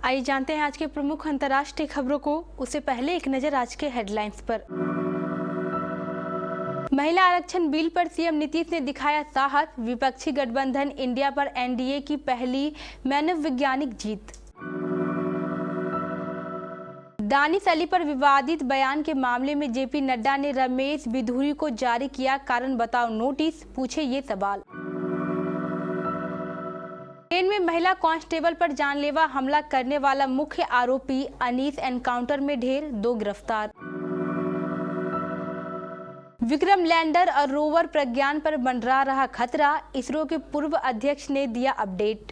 आइए जानते हैं आज के प्रमुख अंतर्राष्ट्रीय खबरों को। उससे पहले एक नजर आज के हेडलाइंस पर। महिला आरक्षण बिल पर सीएम नीतीश ने दिखाया साहस। विपक्षी गठबंधन इंडिया पर एनडीए की पहली मनोवैज्ञानिक जीत। दानिश अली पर विवादित बयान के मामले में जेपी नड्डा ने रमेश बिधूरी को जारी किया कारण बताओ नोटिस, पूछे ये सवाल। ट्रेन में महिला कांस्टेबल पर जानलेवा हमला करने वाला मुख्य आरोपी अनीस एनकाउंटर में ढेर, 2 गिरफ्तार। विक्रम लैंडर और रोवर प्रज्ञान पर मंडरा रहा खतरा, इसरो के पूर्व अध्यक्ष ने दिया अपडेट।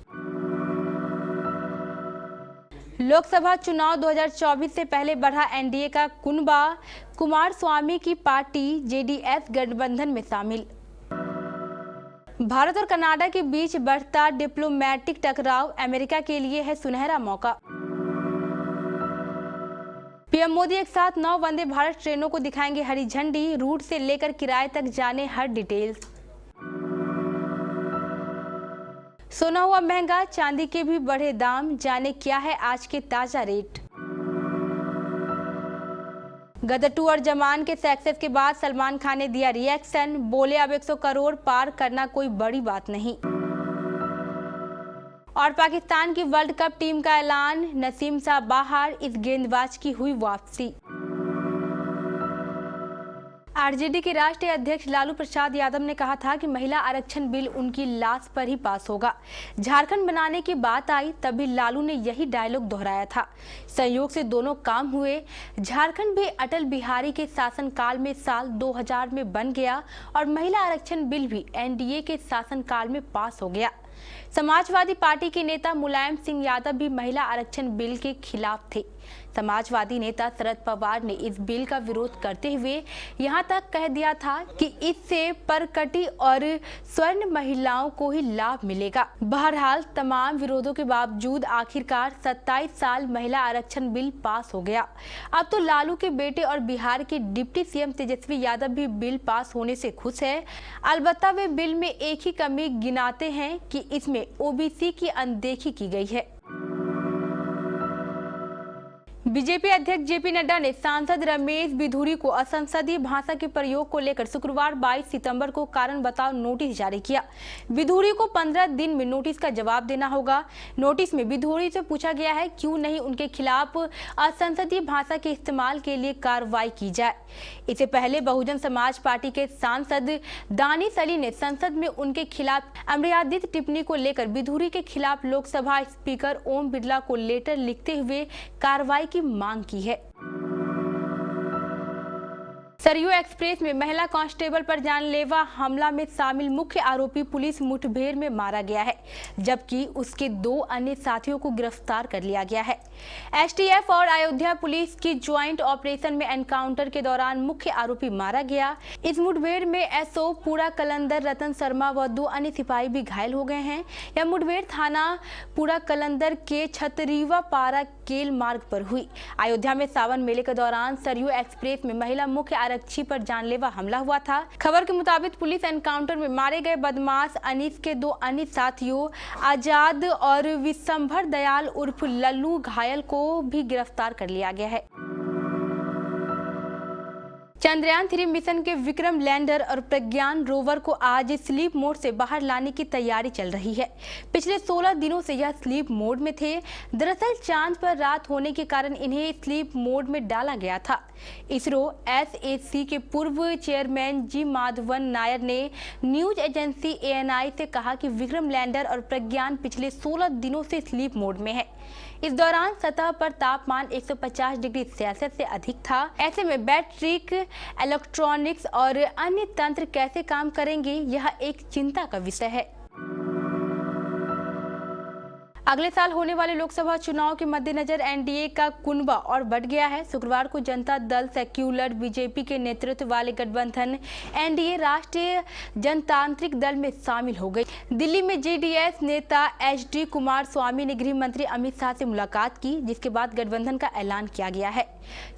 लोकसभा चुनाव 2024 से पहले बढ़ा एनडीए का कुनबा, कुमारस्वामी की पार्टी जेडीएस गठबंधन में शामिल। भारत और कनाडा के बीच बढ़ता डिप्लोमैटिक टकराव, अमेरिका के लिए है सुनहरा मौका। पीएम मोदी एक साथ 9 वंदे भारत ट्रेनों को दिखाएंगे हरी झंडी, रूट से लेकर किराए तक जाने हर डिटेल्स। सोना हुआ महंगा, चांदी के भी बढ़े दाम, जाने क्या है आज के ताजा रेट। गदर 2 और जमान के सक्सेस के बाद सलमान खान ने दिया रिएक्शन, बोले अब 100 करोड़ पार करना कोई बड़ी बात नहीं। और पाकिस्तान की वर्ल्ड कप टीम का ऐलान, नसीम शाह बाहर, इस गेंदबाज की हुई वापसी। आरजेडी के राष्ट्रीय अध्यक्ष लालू प्रसाद यादव ने कहा था कि महिला आरक्षण बिल उनकी लाश पर ही पास होगा। झारखंड बनाने की बात आई तभी लालू ने यही डायलॉग दोहराया था। संयोग से दोनों काम हुए। झारखंड भी अटल बिहारी के शासनकाल में साल 2000 में बन गया और महिला आरक्षण बिल भी एनडीए के शासनकाल में पास हो गया। समाजवादी पार्टी के नेता मुलायम सिंह यादव भी महिला आरक्षण बिल के खिलाफ थे। समाजवादी नेता शरद पवार ने इस बिल का विरोध करते हुए यहां तक कह दिया था कि इससे परकटी और स्वर्ण महिलाओं को ही लाभ मिलेगा। बहरहाल तमाम विरोधों के बावजूद आखिरकार 27 साल महिला आरक्षण बिल पास हो गया। अब तो लालू के बेटे और बिहार के डिप्टी सीएम तेजस्वी यादव भी बिल पास होने से खुश है। अलबत्ता वे बिल में एक ही कमी गिनाते हैं कि इसमें ओबीसी की अनदेखी की गई है। बीजेपी अध्यक्ष जेपी नड्डा ने सांसद रमेश बिधूरी को असंसदीय भाषा के प्रयोग को लेकर शुक्रवार 22 सितंबर को कारण बताओ नोटिस जारी किया। बिधूरी को 15 दिन में नोटिस का जवाब देना होगा। नोटिस में बिधूरी से पूछा गया है क्यों नहीं उनके खिलाफ असंसदीय भाषा के इस्तेमाल के लिए कार्रवाई की जाए। इससे पहले बहुजन समाज पार्टी के सांसद दानिश अली ने संसद में उनके खिलाफ अमर्यादित टिप्पणी को लेकर बिधूरी के खिलाफ लोकसभा स्पीकर ओम बिरला को लेटर लिखते हुए कार्रवाई की मांग की है। सरयू एक्सप्रेस में महिला कांस्टेबल पर जानलेवा हमला में शामिल मुख्य आरोपी पुलिस मुठभेड़ में मारा गया है, जबकि उसके 2 अन्य साथियों को गिरफ्तार कर लिया गया है। एसटीएफ और अयोध्या पुलिस की ज्वाइंट ऑपरेशन में एनकाउंटर के दौरान मुख्य आरोपी मारा गया। इस मुठभेड़ में एसओ पूरा कलंदर रतन शर्मा व 2 अन्य सिपाही भी घायल हो गए हैं। यह मुठभेड़ थाना पूरा कलंदर के छतरीवा पारा केल मार्ग पर हुई। अयोध्या में सावन मेले के दौरान सरयू एक्सप्रेस में महिला मुख्य आरक्षी पर जानलेवा हमला हुआ था। खबर के मुताबिक पुलिस एनकाउंटर में मारे गए बदमाश अनीस के 2 अन्य साथियों आजाद और विशंभर दयाल उर्फ लल्लू घायल को भी गिरफ्तार कर लिया गया है। चंद्रयान 3 मिशन के विक्रम लैंडर और प्रज्ञान रोवर को आज स्लीप मोड से बाहर लाने की तैयारी चल रही है। पिछले 16 दिनों से यह स्लीप मोड में थे। दरअसल चांद पर रात होने के कारण इन्हें स्लीप मोड में डाला गया था। इसरो एसएसी के पूर्व चेयरमैन जी माधवन नायर ने न्यूज एजेंसी एएनआई से कहा कि विक्रम लैंडर और प्रज्ञान पिछले 16 दिनों से स्लीप मोड में है। इस दौरान सतह पर तापमान 150 डिग्री सेल्सियस से अधिक था। ऐसे में बैटरीक इलेक्ट्रॉनिक्स और अन्य तंत्र कैसे काम करेंगे, यह एक चिंता का विषय है। अगले साल होने वाले लोकसभा चुनाव के मद्देनजर एनडीए का कुनबा और बढ़ गया है। शुक्रवार को जनता दल सेक्युलर बीजेपी के नेतृत्व वाले गठबंधन एनडीए राष्ट्रीय जनतांत्रिक दल में शामिल हो गई। दिल्ली में जेडीएस नेता एचडी कुमारस्वामी ने गृह मंत्री अमित शाह से मुलाकात की, जिसके बाद गठबंधन का ऐलान किया गया है।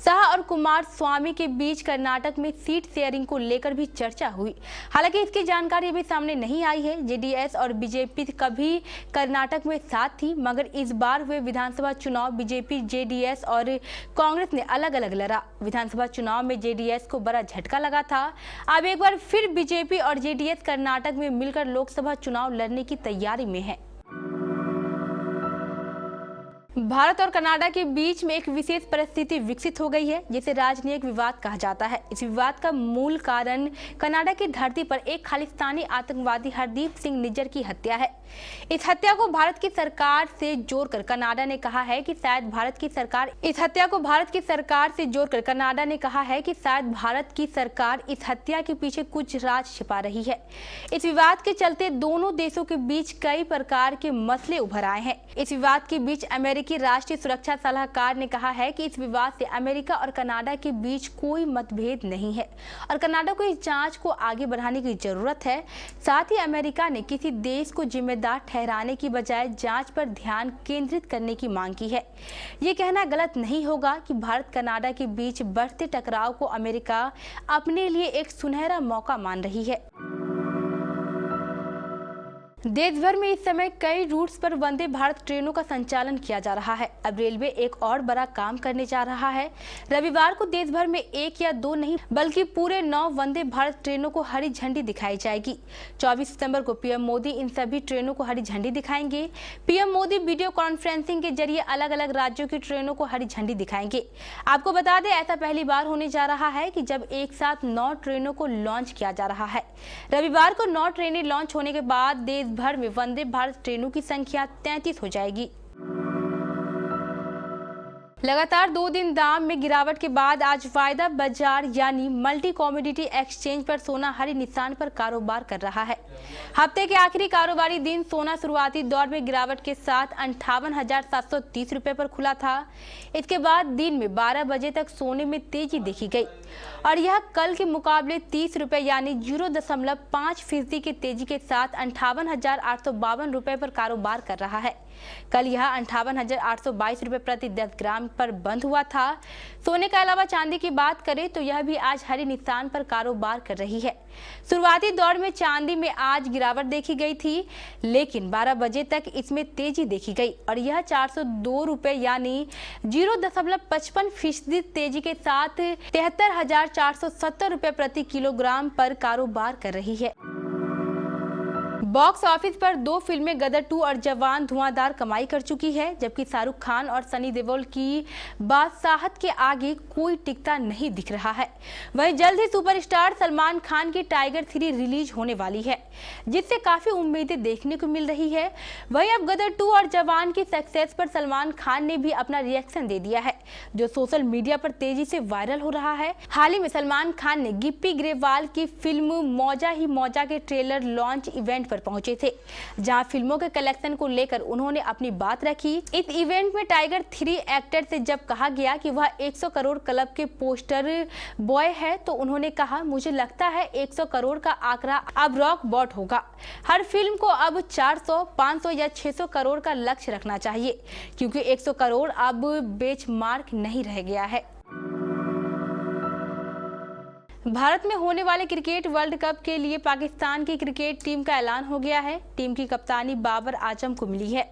शाह और कुमारस्वामी के बीच कर्नाटक में सीट शेयरिंग को लेकर भी चर्चा हुई। हालांकि इसकी जानकारी अभी सामने नहीं आई है। जेडीएस और बीजेपी कभी कर्नाटक में साथ थी, मगर इस बार हुए विधानसभा चुनाव बीजेपी, जेडीएस और कांग्रेस ने अलग अलग लड़ा। विधानसभा चुनाव में जेडीएस को बड़ा झटका लगा था। अब एक बार फिर बीजेपी और जेडीएस कर्नाटक में मिलकर लोकसभा चुनाव लड़ने की तैयारी में है। भारत और कनाडा के बीच में एक विशेष परिस्थिति विकसित हो गई है, जिसे राजनयिक विवाद कहा जाता है। इस विवाद का मूल कारण कनाडा की धरती पर एक खालिस्तानी आतंकवादी हरदीप सिंह निज्जर की हत्या है। इस हत्या को भारत की सरकार से जोड़कर कनाडा ने कहा है कि शायद भारत की सरकार इस हत्या के पीछे कुछ राज छिपा रही है। इस विवाद के चलते दोनों देशों के बीच कई प्रकार के मसले उभर आए हैं। इस विवाद के बीच अमेरिकी राष्ट्रीय सुरक्षा सलाहकार ने कहा है कि इस विवाद से अमेरिका और कनाडा के बीच कोई मतभेद नहीं है और कनाडा को इस जांच को आगे बढ़ाने की जरूरत है। साथ ही अमेरिका ने किसी देश को जिम्मेदार ठहराने की बजाय जांच पर ध्यान केंद्रित करने की मांग की है। ये कहना गलत नहीं होगा कि भारत कनाडा के बीच बढ़ते टकराव को अमेरिका अपने लिए एक सुनहरा मौका मान रही है। देश भर में इस समय कई रूट्स पर वंदे भारत ट्रेनों का संचालन किया जा रहा है। अब रेलवे एक और बड़ा काम करने जा रहा है। रविवार को देश भर में 1 या 2 नहीं बल्कि पूरे 9 वंदे भारत ट्रेनों को हरी झंडी दिखाई जाएगी। 24 सितंबर को पीएम मोदी इन सभी ट्रेनों को हरी झंडी दिखाएंगे। पीएम मोदी वीडियो कॉन्फ्रेंसिंग के जरिए अलग अलग राज्यों की ट्रेनों को हरी झंडी दिखाएंगे। आपको बता दें, ऐसा पहली बार होने जा रहा है कि जब एक साथ 9 ट्रेनों को लॉन्च किया जा रहा है। रविवार को 9 ट्रेनें लॉन्च होने के बाद देश भर में वंदे भारत ट्रेनों की संख्या 33 हो जाएगी। लगातार 2 दिन दाम में गिरावट के बाद आज वायदा बाजार यानी मल्टी कमोडिटी एक्सचेंज पर सोना हरे निशान पर कारोबार कर रहा है। हफ्ते के आखिरी कारोबारी दिन सोना शुरुआती दौर में गिरावट के साथ 58,730 रुपए पर खुला था। इसके बाद दिन में 12 बजे तक सोने में तेजी देखी गई और यह कल के मुकाबले 30 रुपए यानी 0.5% की तेजी के साथ 58,852 रुपए पर कारोबार कर रहा है। कल यह 58,822 रुपए प्रति 10 ग्राम पर बंद हुआ था। सोने के अलावा चांदी की बात करें तो यह भी आज हरे निशान पर कारोबार कर रही है। शुरुआती दौर में चांदी में आज गिरावट देखी गई थी, लेकिन 12 बजे तक इसमें तेजी देखी गई और यह 402 रुपए यानी 0.55% तेजी के साथ 73,470 रुपए प्रति किलोग्राम पर कारोबार कर रही है। बॉक्स ऑफिस पर 2 फिल्में गदर 2 और जवान धुआंधार कमाई कर चुकी है, जबकि शाहरुख खान और सनी देओल की बादशाहत के आगे कोई टिकता नहीं दिख रहा है। वहीं जल्द ही सुपरस्टार सलमान खान की टाइगर 3 रिलीज होने वाली है, जिससे काफी उम्मीदें देखने को मिल रही है। वहीं अब गदर 2 और जवान की सक्सेस पर सलमान खान ने भी अपना रिएक्शन दे दिया है, जो सोशल मीडिया पर तेजी से वायरल हो रहा है। हाल ही में सलमान खान ने गिप्पी ग्रेवाल की फिल्म मौजा ही मौजा के ट्रेलर लॉन्च इवेंट पर पहुंचे थे, जहां फिल्मों के कलेक्शन को लेकर उन्होंने अपनी बात रखी। इस इवेंट में टाइगर 3 एक्टर से जब कहा गया कि वह 100 करोड़ क्लब के पोस्टर बॉय है, तो उन्होंने कहा, मुझे लगता है 100 करोड़ का आंकड़ा अब रॉक बॉट होगा। हर फिल्म को अब 400, 500 या 600 करोड़ का लक्ष्य रखना चाहिए, क्योंकि 100 करोड़ अब बेंचमार्क नहीं रह गया है। भारत में होने वाले क्रिकेट वर्ल्ड कप के लिए पाकिस्तान की क्रिकेट टीम का ऐलान हो गया है। टीम की कप्तानी बाबर आजम को मिली है।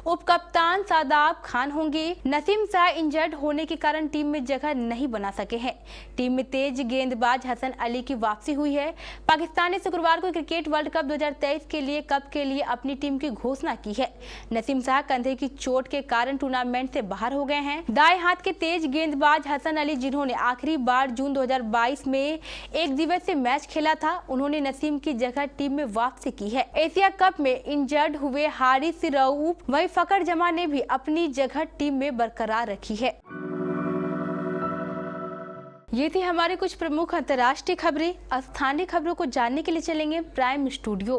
उप कप्तान शादाब खान होंगे। नसीम शाह इंजर्ड होने के कारण टीम में जगह नहीं बना सके हैं। टीम में तेज गेंदबाज हसन अली की वापसी हुई है। पाकिस्तान ने शुक्रवार को क्रिकेट वर्ल्ड कप 2023 के लिए कप के लिए अपनी टीम की घोषणा की है। नसीम शाह कंधे की चोट के कारण टूर्नामेंट से बाहर हो गए हैं। दाएं हाथ के तेज गेंदबाज हसन अली, जिन्होंने आखिरी बार जून 2022 में एक दिवसीय मैच खेला था, उन्होंने नसीम की जगह टीम में वापसी की है। एशिया कप में इंजर्ड हुए हारिस रऊफ वहीं फकर जमा ने भी अपनी जगह टीम में बरकरार रखी है। ये थी हमारे कुछ प्रमुख अंतर्राष्ट्रीय खबरें। स्थानीय खबरों को जानने के लिए चलेंगे प्राइम स्टूडियो।